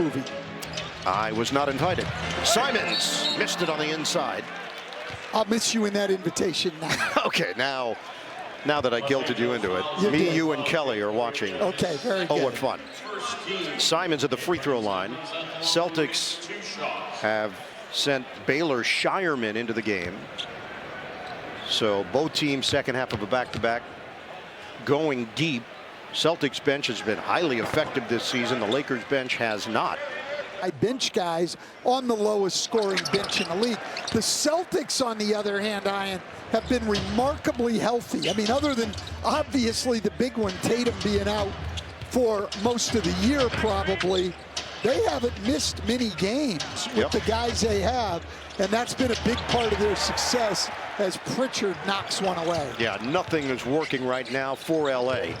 movie. I was not invited. Simons missed it on the inside. I'll miss you in that invitation now. Okay, now that I guilted you into it, you and Kelly are watching. Okay, very good. Oh, what fun. Simons at the free throw line. Celtics have sent Baylor Shireman into the game. So both teams second half of a back-to-back going deep. Celtics bench has been highly effective this season. The Lakers bench has not. I bench guys on the lowest scoring bench in the league. The Celtics, on the other hand, Ian, have been remarkably healthy. I mean, other than obviously the big one, Tatum being out for most of the year probably, they haven't missed many games with the guys they have, and that's been a big part of their success as Pritchard knocks one away. Yeah, nothing is working right now for LA.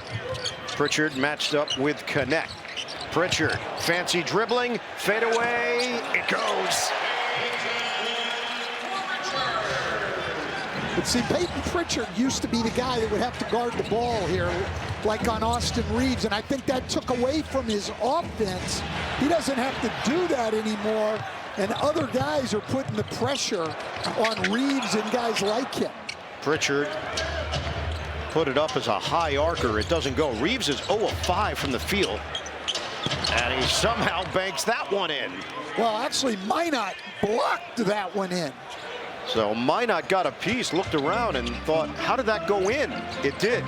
Pritchard matched up with Connect. Pritchard, fancy dribbling, fade away, it goes. But see, Peyton Pritchard used to be the guy that would have to guard the ball here, like on Austin Reeves, and I think that took away from his offense. He doesn't have to do that anymore, and other guys are putting the pressure on Reeves and guys like him. Pritchard put it up as a high arcer. It doesn't go. Reeves is 0 of 5 from the field, and he somehow banks that one in. Well, actually, Minot blocked that one in. So Minot got a piece, looked around and thought, how did that go in? It did.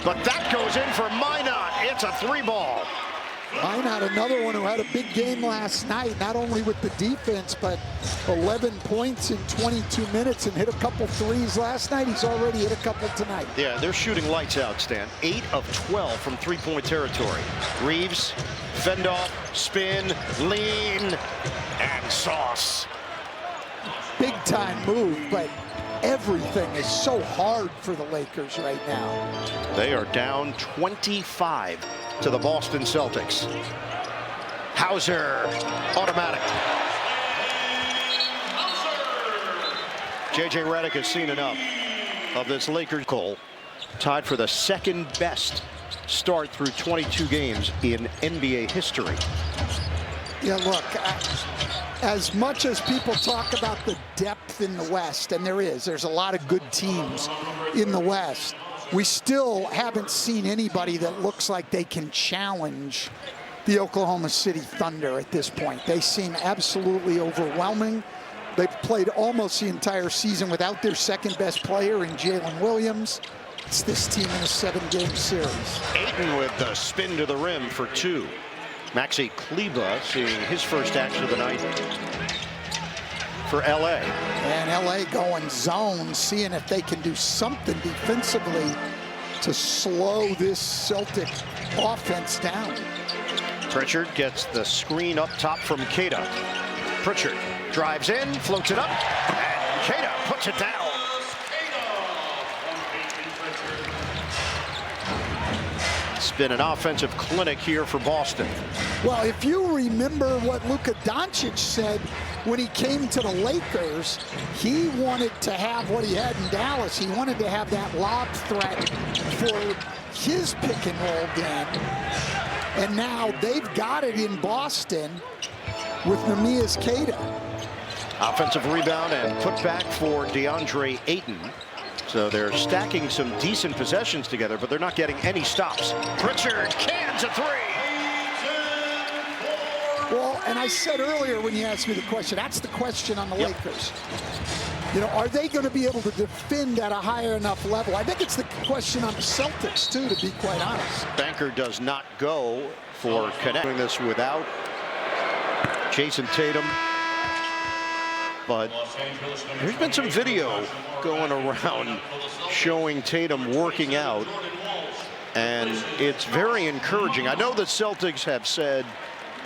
But that goes in for Minot. It's a 3-ball. Minot, another one who had a big game last night, not only with the defense, but 11 points in 22 minutes and hit a couple threes last night. He's already hit a couple tonight. Yeah, they're shooting lights out, Stan. 8 of 12 from three-point territory. Reeves, fend off, spin, lean, and sauce. Big time move, but everything is so hard for the Lakers right now. They are down 25 to the Boston Celtics. Hauser, automatic. J.J. Redick has seen enough of this Lakers goal. Tied for the second best start through 22 games in NBA history. Yeah, look, as much as people talk about the depth in the West, and there's a lot of good teams in the West, we still haven't seen anybody that looks like they can challenge the Oklahoma City Thunder at this point. They seem absolutely overwhelming. They've played almost the entire season without their second best player in Jalen Williams. It's this team in a 7-game series. Ayton with the spin to the rim for 2. Maxi Kleber seeing his first action of the night for LA. And LA going zone, seeing if they can do something defensively to slow this Celtic offense down. Pritchard gets the screen up top from Queta. Pritchard drives in, floats it up, and Queta puts it down. It's been an offensive clinic here for Boston. Well, if you remember what Luka Doncic said when he came to the Lakers, he wanted to have what he had in Dallas. He wanted to have that lob threat for his pick and roll game. And now they've got it in Boston with Neemias Queta. Offensive rebound and put back for DeAndre Ayton. So they're stacking some decent possessions together, but they're not getting any stops. Pritchard cans a 3. Well, and I said earlier when you asked me the question, that's the question on the Lakers. You know, are they going to be able to defend at a higher enough level? I think it's the question on the Celtics, too, to be quite honest. Banker does not go for connecting this without Jason Tatum. But there's been some video going around showing Tatum working out, and it's very encouraging. I know the Celtics have said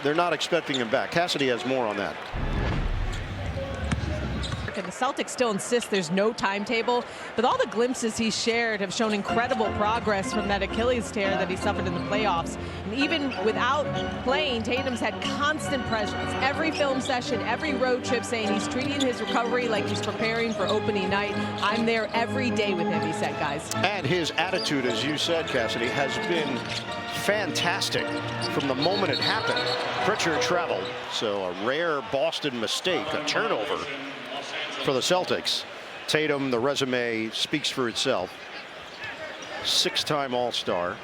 they're not expecting him back. Cassidy has more on that. and the Celtics still insist there's no timetable. But all the glimpses he shared have shown incredible progress from that Achilles tear that he suffered in the playoffs. And even without playing, Tatum's had constant presence. Every film session, every road trip, saying he's treating his recovery like he's preparing for opening night. I'm there every day with him, he said, guys. And his attitude, as you said, Cassidy, has been fantastic from the moment it happened. Pritchard traveled, so a rare Boston mistake, a turnover for the Celtics. Tatum, the resume speaks for itself. 6-time All-Star.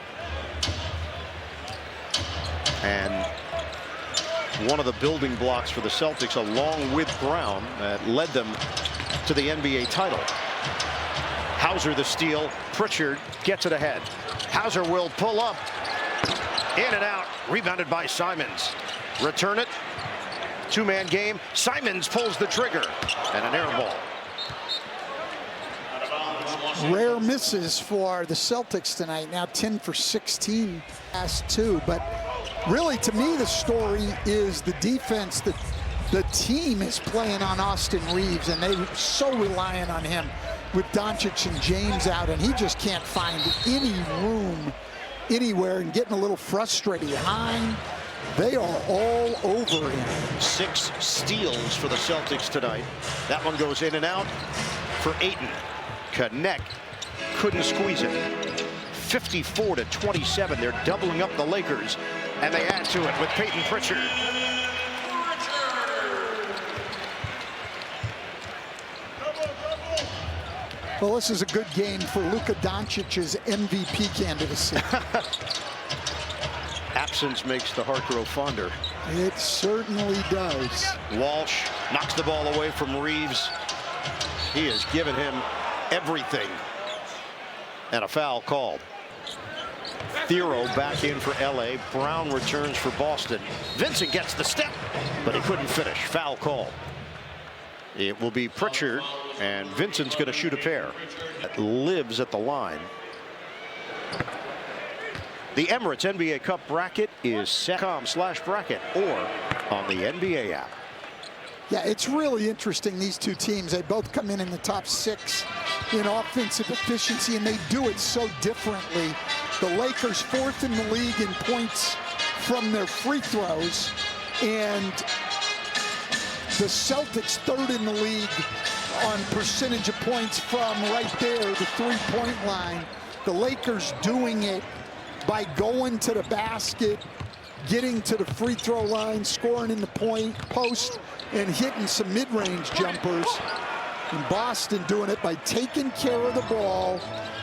And one of the building blocks for the Celtics, along with Brown, that led them to the NBA title. Hauser the steal. Pritchard gets it ahead. Hauser will pull up. In and out. Rebounded by Simons. Return it. Two-man game. Simons pulls the trigger. And an air ball. Rare misses for the Celtics tonight. Now 10 for 16 past two. But really, to me, the story is the defense that the team is playing on Austin Reeves, and they're so reliant on him with Doncic and James out, and he just can't find any room anywhere and getting a little frustrated. Hine, they are all over him. 6 steals for the Celtics tonight. That one goes in and out for Ayton. Connect. Couldn't squeeze it. 54-27. They're doubling up the Lakers, and they add to it with Peyton Pritchard. Well, this is a good game for Luka Doncic's MVP candidacy. Absence makes the heart grow fonder. It certainly does. Walsh knocks the ball away from Reeves. He has given him everything. And a foul called. Thero back in for LA. Brown returns for Boston. Vincent gets the step, but he couldn't finish. Foul call. It will be Pritchard, and Vincent's going to shoot a pair. That lives at the line. The Emirates NBA Cup bracket is set.com/bracket or on the NBA app. Yeah, it's really interesting, these two teams. They both come in the top 6 in offensive efficiency, and they do it so differently. The Lakers 4th in the league in points from their free throws, and the Celtics 3rd in the league on percentage of points from right there, the 3-point line. The Lakers doing it by going to the basket, getting to the free throw line, scoring in the post, and hitting some mid-range jumpers. And Boston doing it by taking care of the ball,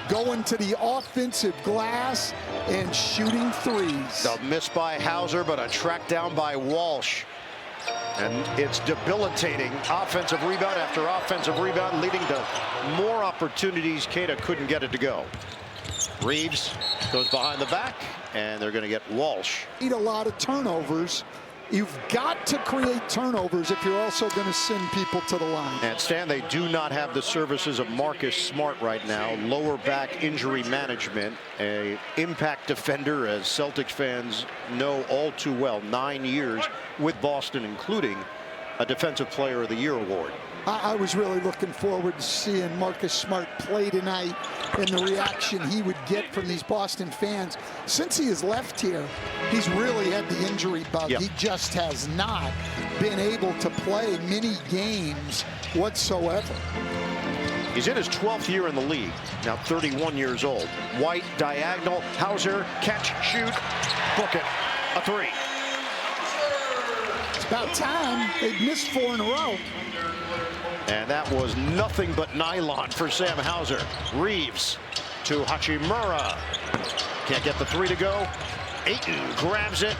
going to the offensive glass, and shooting threes. The miss by Hauser, but a track down by Walsh. And it's debilitating. Offensive rebound after offensive rebound, leading to more opportunities. Keita couldn't get it to go. Reeves goes behind the back, and they're going to get Walsh. Need a lot of turnovers. You've got to create turnovers if you're also going to send people to the line. And Stan, they do not have the services of Marcus Smart right now. Lower back injury management, a impact defender, as Celtics fans know all too well. 9 years with Boston, including a Defensive Player of the Year award. I was really looking forward to seeing Marcus Smart play tonight and the reaction he would get from these Boston fans. Since he has left here, he's really had the injury bug. Yep. He just has not been able to play many games whatsoever. He's in his 12th year in the league, now 31 years old. White, diagonal, Hauser, catch, shoot, book it, a 3. It's about time. They've missed 4 in a row. And that was nothing but nylon for Sam Hauser. Reeves to Hachimura. Can't get the 3 to go. Ayton grabs it.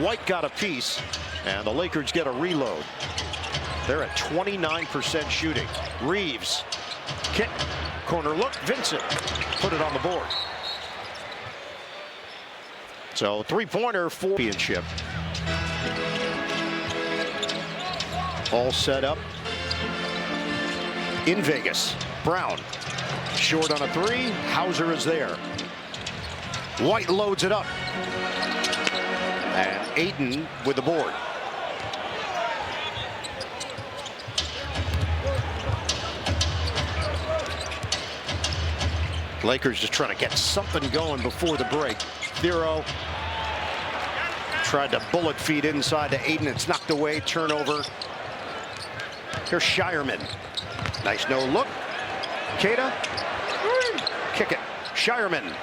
White got a piece. And the Lakers get a reload. They're at 29% shooting. Reeves. Kick. Corner look. Vincent put it on the board. So 3-pointer for championship. All set up in Vegas. Brown short on a 3. Hauser is there. White loads it up. And Ayton with the board. Lakers just trying to get something going before the break. Thero tried to bullet feed inside to Aiden. It's knocked away. Turnover. Here's Shireman. Nice no look. Keita. Kick it. Shireman.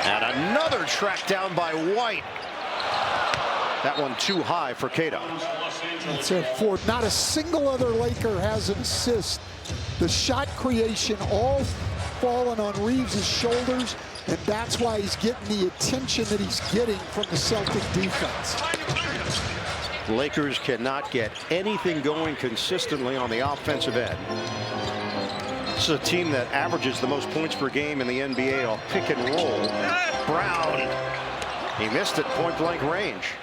And another track down by White. That one too high for Keita. That's it. For not a single other Laker has an assist. The shot creation all falling on Reeves' shoulders, and that's why he's getting the attention that he's getting from the Celtic defense. The Lakers cannot get anything going consistently on the offensive end. This is a team that averages the most points per game in the NBA off pick and roll. Brown. He missed it point-blank range.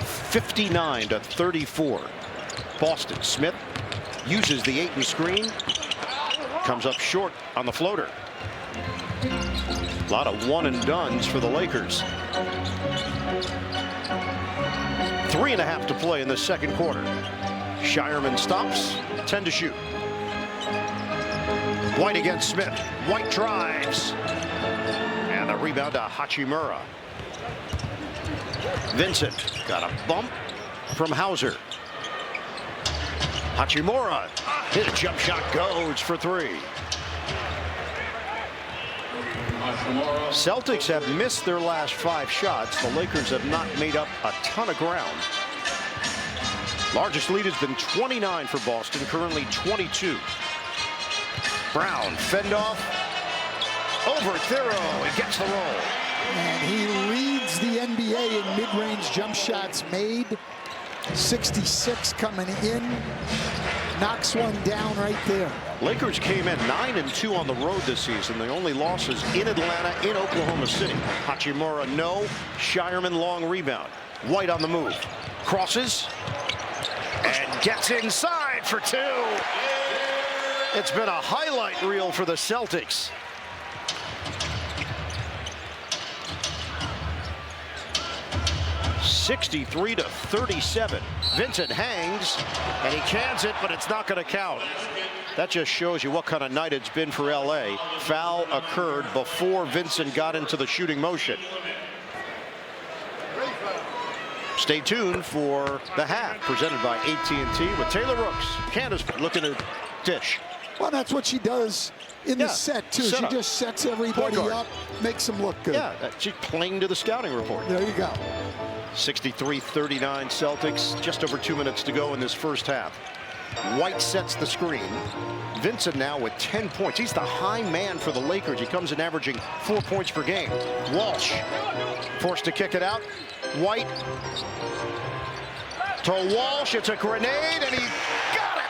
59-34. Boston. Smith uses the Ayton screen. Comes up short on the floater. A lot of one-and-dones for the Lakers. 3.5 to play in the second quarter. Shireman stops. 10 to shoot. White against Smith. White drives. And the rebound to Hachimura. Vincent got a bump from Hauser. Hachimura. His jump shot goes for 3. Celtics have missed their last 5 shots. The Lakers have not made up a ton of ground. Largest lead has been 29 for Boston, currently 22. Brown, fend off, over Thero, he gets the roll. And he leads the NBA in mid-range jump shots made. 66 coming in, knocks one down right there. Lakers came in 9-2 on the road this season. The only losses in Atlanta, in Oklahoma City. Hachimura, no. Shireman, long rebound. White on the move. Crosses. And gets inside for 2. It's been a highlight reel for the Celtics. (63-37). Vincent hangs, and he cans it, but it's not going to count. That just shows you what kind of night it's been for LA. Foul occurred before Vincent got into the shooting motion. Stay tuned for the half, presented by AT&T with Taylor Rooks. Candace looking to dish. Well, that's what she does in the set, too. She just sets everybody up, makes them look good. Yeah, she's playing to the scouting report. There you go. 63-39 Celtics. Just over 2 minutes to go in this first half. White sets the screen. Vincent now with 10 points. He's the high man for the Lakers. He comes in averaging 4 points per game. Walsh forced to kick it out. White to Walsh. It's a grenade, and he got it.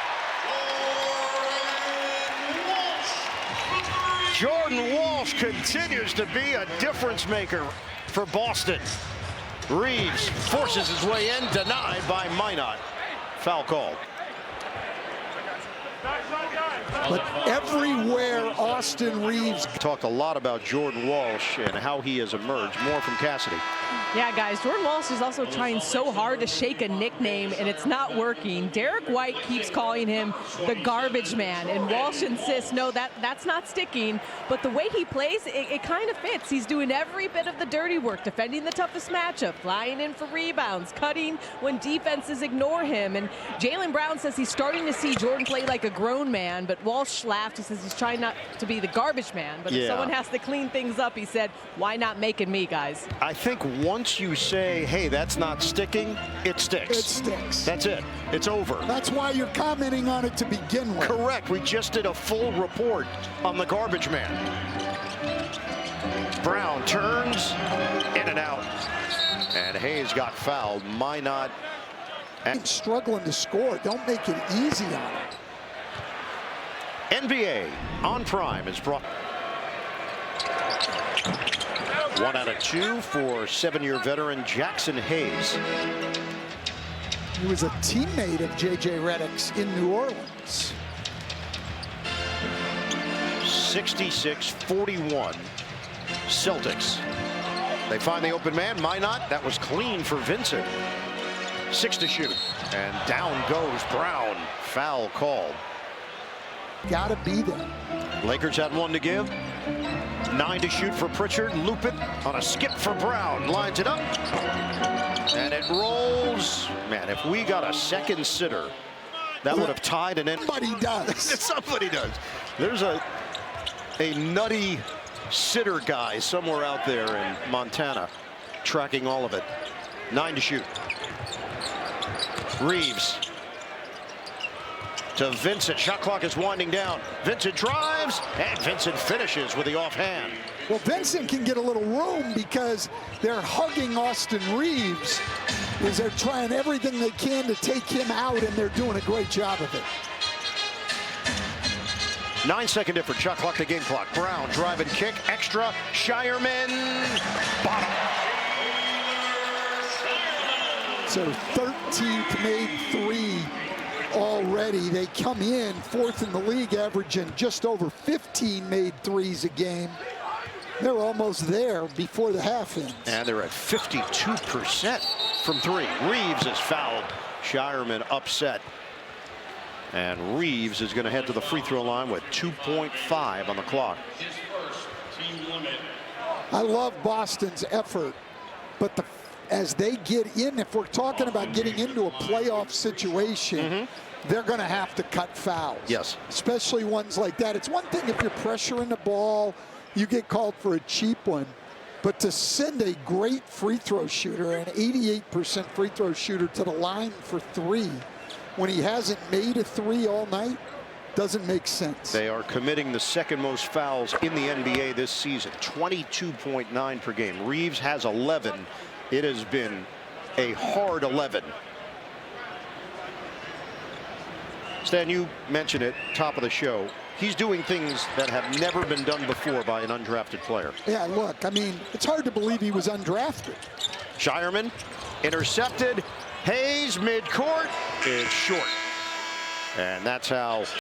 Jordan Walsh continues to be a difference maker for Boston. Reeves forces his way in, denied by Minot. Foul called. But everywhere Austin Reeves talked a lot about Jordan Walsh and how he has emerged. More from Cassidy. Yeah, guys, Jordan Walsh is also trying so hard to shake a nickname, and it's not working. Derek White keeps calling him the garbage man, and Walsh insists, no, that's not sticking. But the way he plays, it kind of fits. He's doing every bit of the dirty work, defending the toughest matchup, flying in for rebounds, cutting when defenses ignore him. And Jaylen Brown says he's starting to see Jordan play like a grown man, but Walsh laughed. He says he's trying not to be the garbage man, but if someone has to clean things up, he said, why not making me, guys? I think once you say, hey, that's not sticking, it sticks. It sticks. That's it. It's over. That's why you're commenting on it to begin with. Correct. We just did a full report on the garbage man. Brown turns in and out. And Hayes got fouled. Minot struggling to score. Don't make it easy on him. NBA on Prime is brought. 1 out of 2 for 7-year veteran Jackson Hayes. He was a teammate of J.J. Redick's in New Orleans. 66-41 Celtics. They find the open man. Minot. That was clean for Vincent. 6 to shoot. And down goes Brown. Foul called. got to be there. Lakers had 1 to give. 9 to shoot for Pritchard. Loop it on a skip for Brown. Lines it up. And it rolls. Man, if we got a second sitter, that would have tied an end. Somebody does. Somebody does. There's a nutty sitter guy somewhere out there in Montana tracking all of it. 9 to shoot. Reeves to Vincent. Shot clock is winding down. Vincent drives, and Vincent finishes with the offhand. Well, Vincent can get a little room because they're hugging Austin Reeves as they're trying everything they can to take him out, and they're doing a great job of it. 9-second difference. Shot clock to game clock. Brown drive and kick. Extra. Shireman. Bottom. So 13th made 3 already. They come in 4th in the league, averaging just over 15 made 3s a game. They're almost there before the half ends. And they're at 52% from 3. Reeves is fouled. Shireman upset. And Reeves is going to head to the free throw line with 2.5 on the clock. I love Boston's effort, but as they get in, if we're talking about getting into a playoff situation, they're going to have to cut fouls. Yes. Especially ones like that. It's one thing if you're pressuring the ball, you get called for a cheap one. But to send a great free throw shooter, an 88% free throw shooter, to the line for 3 when he hasn't made a 3 all night doesn't make sense. They are committing the second most fouls in the NBA this season, 22.9 per game. Reeves has 11. It has been a hard 11. Stan, you mentioned it, top of the show. He's doing things that have never been done before by an undrafted player. Yeah, look, I mean, it's hard to believe he was undrafted. Shireman intercepted. Hayes midcourt. It's short. And that's how